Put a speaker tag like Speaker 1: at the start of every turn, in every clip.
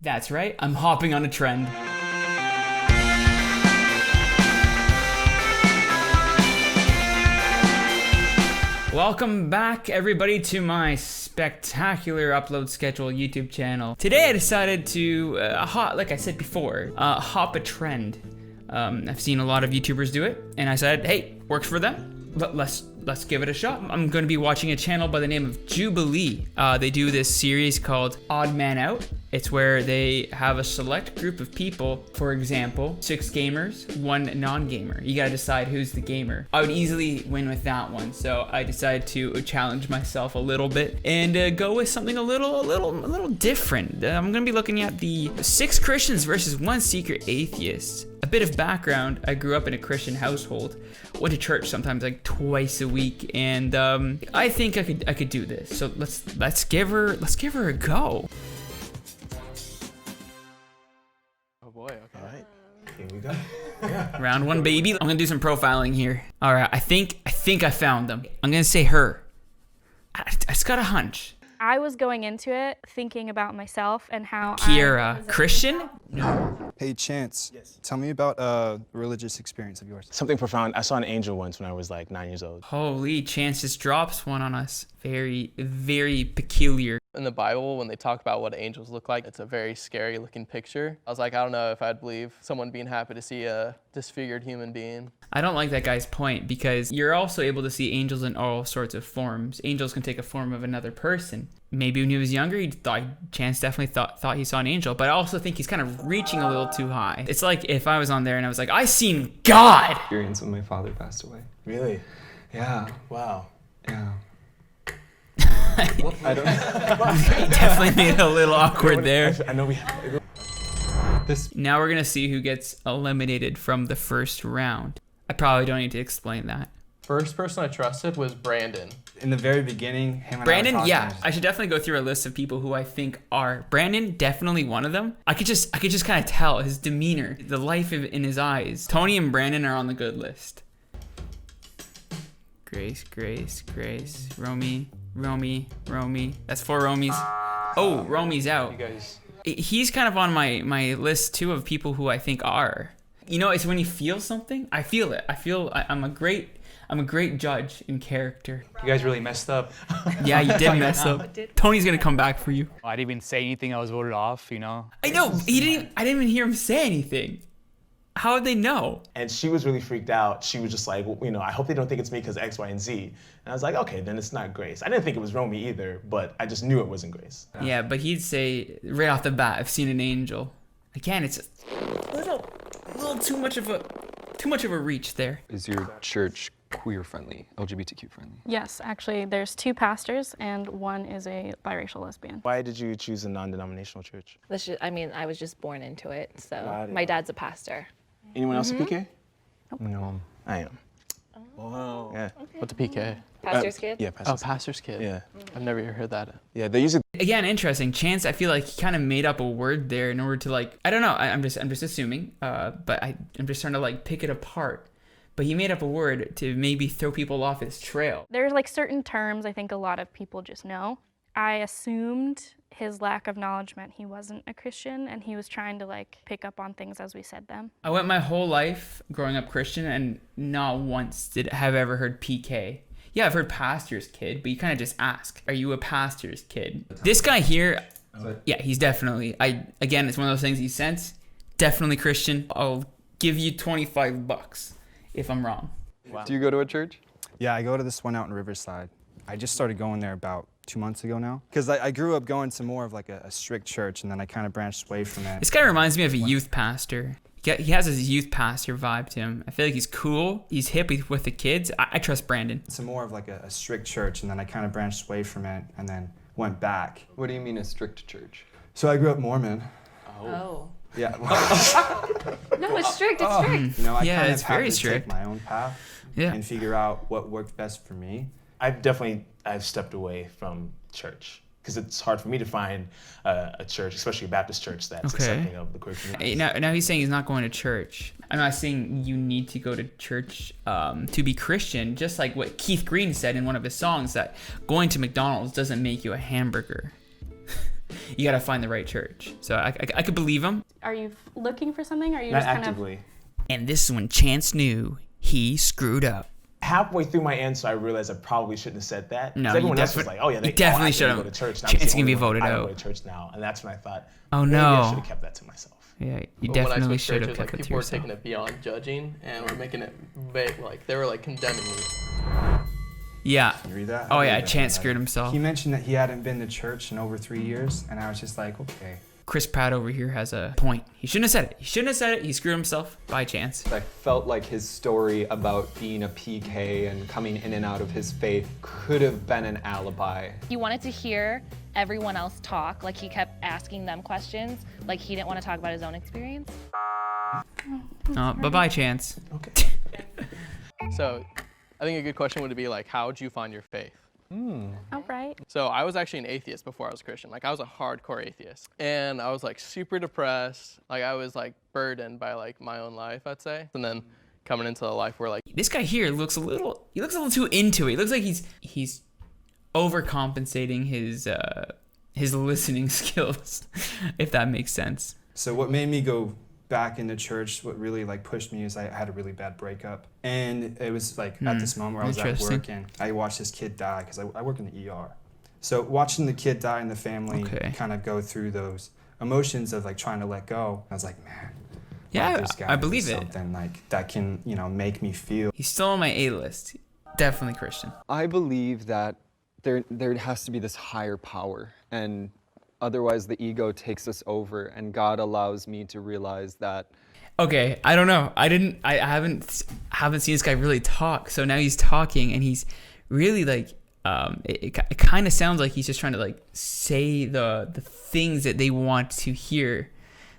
Speaker 1: That's right, I'm hopping on a trend. Welcome back, everybody, to my spectacular upload schedule YouTube channel. Today I decided to, like I said before, hop a trend. I've seen a lot of YouTubers do it, and I said, hey, works for them. Let's give it a shot. I'm going to be watching a channel by the name of Jubilee. They do this series called Odd Man Out. It's where they have a select group of people, for example, 6 gamers, 1 non-gamer. You gotta decide who's the gamer. I would easily win with that one, so I decided to challenge myself a little bit and go with something a little different. I'm gonna be looking at the 6 Christians versus 1 secret atheist. A bit of background: I grew up in a Christian household. Went to church sometimes like twice a week, and I think I could do this. So let's give her a go.
Speaker 2: Boy, okay.
Speaker 3: All right, here we go. Yeah.
Speaker 1: Round 1, baby. I'm gonna do some profiling here. All right, I think I found them. I'm gonna say her. I just got a hunch.
Speaker 4: I was going into it thinking about myself and how
Speaker 1: CIARA, Christian? No.
Speaker 5: Hey, Chance. Yes. Tell me about a religious experience of yours.
Speaker 3: Something profound. I saw an angel once when I was like 9 years old.
Speaker 1: Holy, Chance just drops one on us. Very, very peculiar.
Speaker 2: In the Bible, when they talk about what angels look like, it's a very scary looking picture. I was like, I don't know if I'd believe someone being happy to see a disfigured human being.
Speaker 1: I don't like that guy's point, because you're also able to see angels in all sorts of forms. Angels can take a form of another person. Maybe when he was younger, Chance definitely thought he saw an angel, but I also think he's kind of reaching a little too high. It's like if I was on there and I was like, I seen God!
Speaker 6: Experience when my father passed away.
Speaker 3: Really?
Speaker 6: Yeah.
Speaker 3: Wow.
Speaker 6: Yeah.
Speaker 3: I don't
Speaker 1: He definitely made it a little awkward there.
Speaker 3: I know we
Speaker 1: Now we're gonna see who gets eliminated from the first round. I probably don't need to explain that.
Speaker 2: First person I trusted was Brandon.
Speaker 5: In the very beginning, him and
Speaker 1: Brandon,
Speaker 5: I were
Speaker 1: yeah,
Speaker 5: talking.
Speaker 1: I should definitely go through a list of people who I think are. Brandon, definitely one of them. I could just kind of tell his demeanor, the life in his eyes. Tony and Brandon are on the good list. Grace, Romy. That's 4 Romies. Oh, Romy's out.
Speaker 2: You guys,
Speaker 1: He's kind of on my list too of people who I think are. You know, it's when you feel something. I feel it. I'm a great judge in character.
Speaker 7: You guys really messed up.
Speaker 1: Yeah, you did mess up. Tony's gonna come back for you.
Speaker 7: I didn't even say anything. I was voted off, you know.
Speaker 1: I know. I didn't even hear him say anything. How would they know?
Speaker 3: And she was really freaked out. She was just like, well, you know, I hope they don't think it's me because X, Y, and Z. And I was like, okay, then it's not Grace. I didn't think it was Romy either, but I just knew it wasn't Grace.
Speaker 1: Yeah, but he'd say right off the bat, I've seen an angel. Again, it's a little too much of a reach there.
Speaker 6: Is your church queer friendly, LGBTQ friendly?
Speaker 4: Yes, actually, there's 2 pastors and 1 is a biracial lesbian.
Speaker 3: Why did you choose a non-denominational church?
Speaker 8: I was just born into it, so
Speaker 3: Wow.
Speaker 8: my dad's a pastor.
Speaker 3: Anyone else a PK?
Speaker 6: No.
Speaker 3: I am.
Speaker 2: wow.
Speaker 3: Yeah.
Speaker 2: What's a PK?
Speaker 8: Pastor's kid?
Speaker 3: Yeah,
Speaker 2: Oh, pastor's kid.
Speaker 3: Yeah.
Speaker 2: I've never heard that.
Speaker 3: Yeah, they use it.
Speaker 1: Again, interesting. Chance, I feel like he kind of made up a word there in order to I don't know. I'm just assuming. But I'm just trying to pick it apart. But he made up a word to maybe throw people off his trail.
Speaker 4: There's certain terms I think a lot of people just know. I assumed his lack of knowledge meant he wasn't a Christian and he was trying to pick up on things as we said them.
Speaker 1: I went my whole life growing up Christian, and not once have I ever heard PK. Yeah, I've heard pastor's kid, but you kind of just ask, are you a pastor's kid? This guy here, yeah, he's definitely, again, it's one of those things you sense, definitely Christian. I'll give you $25 if I'm wrong.
Speaker 6: Wow. Do you go to a church?
Speaker 5: Yeah, I go to this one out in Riverside. I just started going there about 2 months ago now. Because I grew up going to more of a strict church, and then I kind of branched away from it.
Speaker 1: This guy reminds me of a youth pastor. He has his youth pastor vibe to him. I feel like he's cool. He's hip with the kids. I trust Brandon.
Speaker 5: It's more of a strict church, and then I kind of branched away from it, and then went back.
Speaker 6: What do you mean a strict church?
Speaker 5: So I grew up Mormon.
Speaker 8: Oh.
Speaker 5: Yeah.
Speaker 8: No, it's strict, it's strict.
Speaker 5: You know, I
Speaker 1: Yeah,
Speaker 5: kind
Speaker 1: it's
Speaker 5: of had
Speaker 1: very
Speaker 5: to
Speaker 1: strict.
Speaker 5: take my own path and figure out what worked best for me.
Speaker 3: I've stepped away from church because it's hard for me to find a church, especially a Baptist church, that's accepting of the queer community.
Speaker 1: Now he's saying he's not going to church. I'm not saying you need to go to church to be Christian, just like what Keith Green said in one of his songs, that going to McDonald's doesn't make you a hamburger. you gotta find the right church. So I could believe him.
Speaker 4: Are you looking for something? Or are you
Speaker 3: Not
Speaker 4: just kind
Speaker 3: actively.
Speaker 1: And this is when Chance knew he screwed up.
Speaker 3: Halfway through my answer, I realized I probably shouldn't have said that. 'Cause
Speaker 1: No, you
Speaker 3: everyone else was
Speaker 1: defi-
Speaker 3: like, "Oh yeah, they
Speaker 1: you definitely
Speaker 3: all
Speaker 1: should've.
Speaker 3: go to church." And I was
Speaker 1: Chance
Speaker 3: the
Speaker 1: can be
Speaker 3: only one,
Speaker 1: voted
Speaker 3: I don't
Speaker 1: out.
Speaker 3: go to church now, and that's when I thought,
Speaker 1: Oh
Speaker 3: maybe I
Speaker 1: no.
Speaker 3: should have kept that to myself.
Speaker 1: Yeah, you
Speaker 2: But
Speaker 1: definitely
Speaker 2: when I switched
Speaker 1: should have
Speaker 2: churches,
Speaker 1: kept
Speaker 2: like
Speaker 1: it to
Speaker 2: people were
Speaker 1: yourself.
Speaker 2: taking it beyond judging and were making it like they were like condemning me.
Speaker 1: Yeah.
Speaker 5: You read that?
Speaker 1: Oh
Speaker 5: I
Speaker 1: yeah,
Speaker 5: read that.
Speaker 1: Chance screwed himself.
Speaker 5: He mentioned that he hadn't been to church in over 3 years, and I was just like, okay.
Speaker 1: Chris Pratt over here has a point. He shouldn't have said it. He shouldn't have said it. He screwed himself by chance.
Speaker 6: I felt like his story about being a PK and coming in and out of his faith could have been an alibi.
Speaker 9: He wanted to hear everyone else talk, like he kept asking them questions, like he didn't want to talk about his own experience.
Speaker 1: Bye-bye, Chance.
Speaker 3: Okay.
Speaker 2: So I think a good question would be like, how would you find your faith?
Speaker 4: All right.
Speaker 2: So I was actually an atheist before I was a Christian. Like I was a hardcore atheist. And I was like super depressed. Like I was like burdened by like my own life, I'd say. And then coming into a life where like
Speaker 1: This guy here looks a little too into it. He looks like he's overcompensating his listening skills, if that makes sense.
Speaker 5: So what made me go back into church, what really like pushed me is I had a really bad breakup. And it was like at this moment where I was at
Speaker 1: Interesting.
Speaker 5: work and I watched this kid die because I work in the ER. So watching the kid die in the family
Speaker 1: Okay.
Speaker 5: kind of go through those emotions of like trying to let go, I was like, man,
Speaker 1: Yeah,
Speaker 5: like, there's gotta
Speaker 1: I
Speaker 5: be
Speaker 1: believe it.
Speaker 5: something like that can, you know, make me feel.
Speaker 1: He's still on my A list. Definitely Christian.
Speaker 6: I believe that there has to be this higher power, and otherwise the ego takes us over, and God allows me to realize that.
Speaker 1: Okay, I don't know. I haven't seen this guy really talk. So now he's talking and he's really like it kind of sounds like he's just trying to like say the things that they want to hear.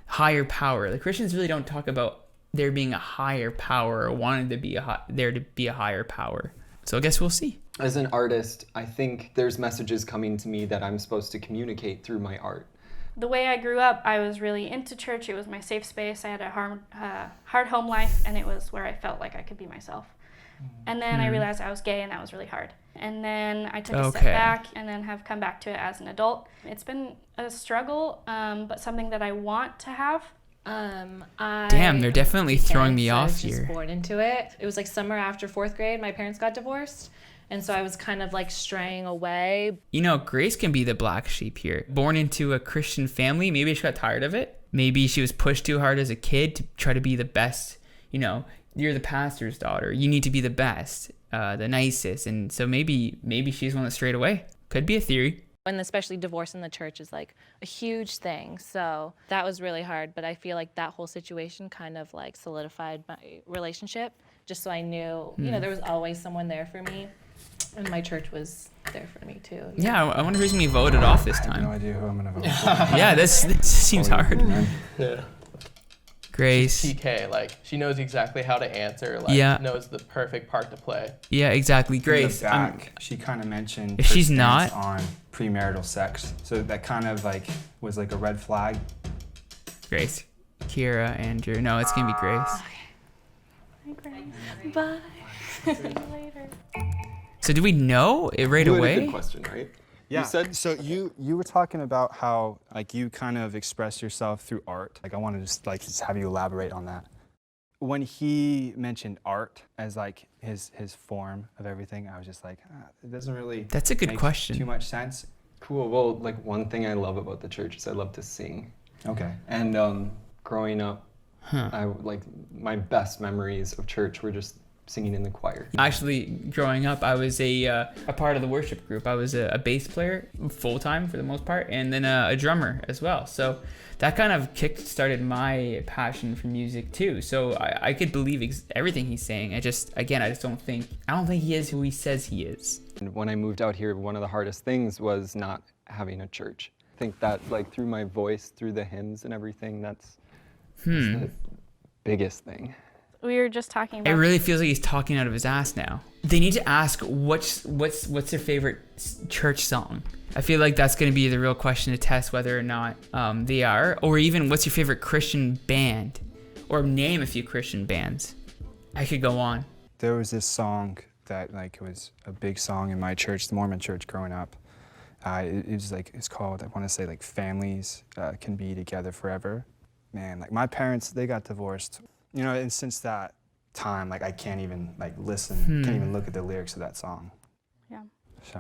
Speaker 1: Higher power. The Christians really don't talk about there being a higher power or wanting to be there to be a higher power. So I guess we'll see.
Speaker 6: As an artist, I think there's messages coming to me that I'm supposed to communicate through my art.
Speaker 4: The way I grew up, I was really into church. It was my safe space. I had a hard home life, and it was where I felt like I could be myself. And then I realized I was gay, and that was really hard. And then I took a step back and then have come back to it as an adult. It's been a struggle, but something that I want to have.
Speaker 1: Damn, they're definitely throwing me
Speaker 8: I
Speaker 1: off
Speaker 8: was just
Speaker 1: here.
Speaker 8: born into it. It was like summer after 4th grade. My parents got divorced. And so I was kind of like straying away.
Speaker 1: You know, Grace can be the black sheep here. Born into a Christian family, maybe she got tired of it. Maybe she was pushed too hard as a kid to try to be the best. You know, you're the pastor's daughter. You need to be the best, the nicest. And so maybe she's one that strayed away. Could be a theory.
Speaker 9: And especially divorce in the church is like a huge thing. So that was really hard. But I feel like that whole situation kind of like solidified my relationship. Just so I knew, you know, there was always someone there for me. And my church was there for me too.
Speaker 1: Yeah, I wonder who's going to be voted off this
Speaker 5: I have no
Speaker 1: time.
Speaker 5: idea who I'm gonna vote for.
Speaker 1: Yeah, this seems hard.
Speaker 2: yeah.
Speaker 1: Grace.
Speaker 2: PK, like she knows exactly how to answer, like
Speaker 1: Yeah.
Speaker 2: knows the perfect part to play.
Speaker 1: Yeah, exactly.
Speaker 5: In the
Speaker 1: Grace.
Speaker 5: back, she kind of mentioned
Speaker 1: If
Speaker 5: her
Speaker 1: she's
Speaker 5: stance
Speaker 1: not-
Speaker 5: on premarital sex, so that kind of like was like a red flag.
Speaker 1: Grace. Kiera, Andrew. No, it's going to be Grace.
Speaker 4: Hi, Grace.
Speaker 9: Bye.
Speaker 4: See you later.
Speaker 1: So do we know it right
Speaker 6: You had a
Speaker 1: away?
Speaker 6: good question, right?
Speaker 5: Yeah.
Speaker 6: You said
Speaker 5: So you were talking about how like you kind of express yourself through art. Like I want to just have you elaborate on that. When he mentioned art as like his form of everything, I was just like, it doesn't really.
Speaker 1: That's a good
Speaker 5: make
Speaker 1: question.
Speaker 5: Too much sense.
Speaker 6: cool. Well, like one thing I love about the church is I love to sing.
Speaker 5: Okay.
Speaker 6: And growing up, I like my best memories of church were just singing in the choir.
Speaker 1: Actually, growing up, I was a part of the worship group. I was a bass player full-time for the most part, and then a drummer as well. So that kind of kick-started my passion for music too. So I could believe everything he's saying. I just don't think he is who he says he is.
Speaker 6: And when I moved out here, one of the hardest things was not having a church. I think that like through my voice, through the hymns and everything, that's the biggest thing.
Speaker 4: We were just talking about.
Speaker 1: It really feels like he's talking out of his ass now. They need to ask what's their favorite church song. I feel like that's going to be the real question to test whether or not they are, or even what's your favorite Christian band, or name a few Christian bands. I could go on.
Speaker 5: There was this song that like was a big song in my church, the Mormon church growing up. It's like, it's called, I want to say like families can be together forever. Man, like my parents, they got divorced, you know, and since that time, like I can't even like listen, can't even look at the lyrics of that song.
Speaker 4: Yeah.
Speaker 5: So,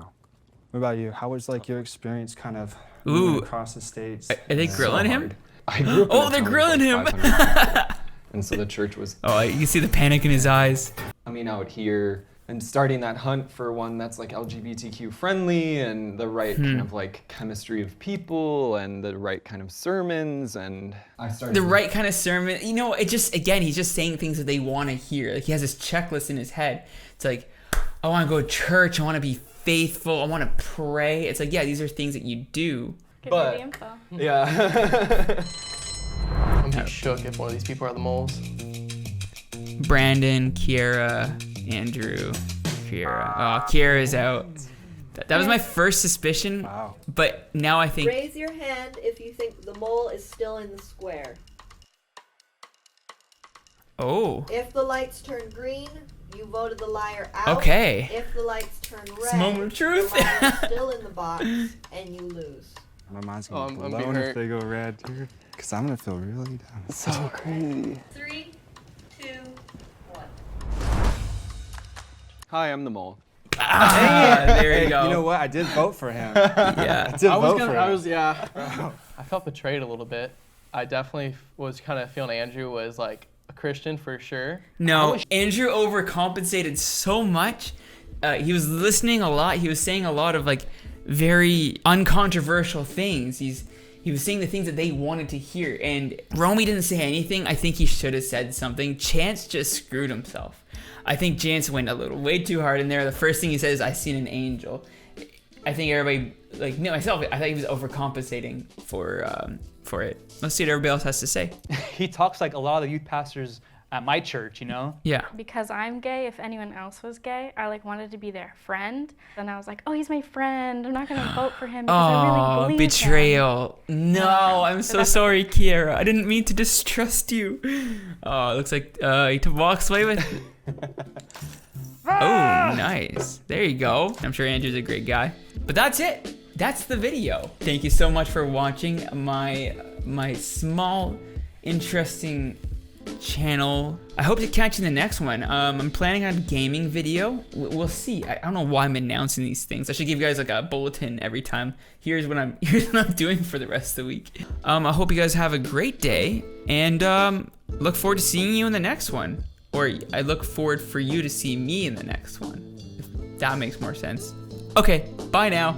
Speaker 5: what about you? How was like your experience kind of moving across the states?
Speaker 1: Are they grilling him?
Speaker 6: I grew up in a
Speaker 1: They're
Speaker 6: town of,
Speaker 1: grilling
Speaker 6: like,
Speaker 1: him.
Speaker 6: 500 and so the church was
Speaker 1: Oh, you can see the panic in his eyes.
Speaker 6: coming out here and starting that hunt for one that's like LGBTQ friendly and the right kind of like chemistry of people and the right kind of sermons, and I started
Speaker 1: The right kind of sermon. You know, it just, again, he's just saying things that they want to hear. Like he has this checklist in his head. It's like, I want to go to church. I want to be faithful. I want to pray. It's like, yeah, these are things that you do.
Speaker 4: Give
Speaker 6: But-
Speaker 4: me the info.
Speaker 6: yeah.
Speaker 2: I'm gonna be shook if one of these people are the moles.
Speaker 1: Brandon, Kiara, Andrew, Kiara. Oh, Kiara's out. That was my first suspicion.
Speaker 5: Wow.
Speaker 1: But now I think.
Speaker 10: Raise your hand if you think the mole is still in the square.
Speaker 1: Oh.
Speaker 10: If the lights turn green, you voted the liar out.
Speaker 1: Okay.
Speaker 10: If the lights turn red,
Speaker 1: It's a moment of truth.
Speaker 10: the liar is still in the box and you lose.
Speaker 5: My mind's
Speaker 2: Oh,
Speaker 5: gonna
Speaker 2: I'm
Speaker 5: be
Speaker 2: being
Speaker 5: blown if
Speaker 2: hurt.
Speaker 5: they go red, dude. Cause I'm gonna feel really down.
Speaker 6: So crazy.
Speaker 10: 3, 2, 1.
Speaker 6: Hi, I'm the mole.
Speaker 1: There you go.
Speaker 5: You know what? I did vote for him.
Speaker 1: Yeah.
Speaker 5: I did
Speaker 2: I was
Speaker 5: vote
Speaker 2: gonna,
Speaker 5: for
Speaker 2: I
Speaker 5: him.
Speaker 2: was, yeah. I felt betrayed a little bit. I definitely was kind of feeling Andrew was like a Christian for sure.
Speaker 1: No, Andrew overcompensated so much. He was listening a lot. He was saying a lot of like very uncontroversial things. He was saying the things that they wanted to hear. And Romy didn't say anything. I think he should have said something. Chance just screwed himself. I think Chance went a little way too hard in there. The first thing he says, "I seen an angel." I think everybody, like me myself, I thought he was overcompensating for it. Let's see what everybody else has to say.
Speaker 7: He talks like a lot of the youth pastors at my church, you know?
Speaker 1: Yeah.
Speaker 4: Because I'm gay, if anyone else was gay, I like wanted to be their friend. And I was like, oh, he's my friend. I'm not gonna vote for him because I really believe him.
Speaker 1: Betrayal. No, I'm so sorry, Kiara. I didn't mean to distrust you. Oh, it looks like he walks away with. Oh, nice. There you go. I'm sure Andrew's a great guy. But that's it. That's the video. Thank you so much for watching my small, interesting channel. I hope to catch you in the next one. I'm planning on a gaming video. We'll see. I don't know why I'm announcing these things. I should give you guys like a bulletin every time. Here's what I'm doing for the rest of the week. I hope you guys have a great day, and look forward to seeing you in the next one. Or I look forward for you to see me in the next one, if that makes more sense. Okay, bye now.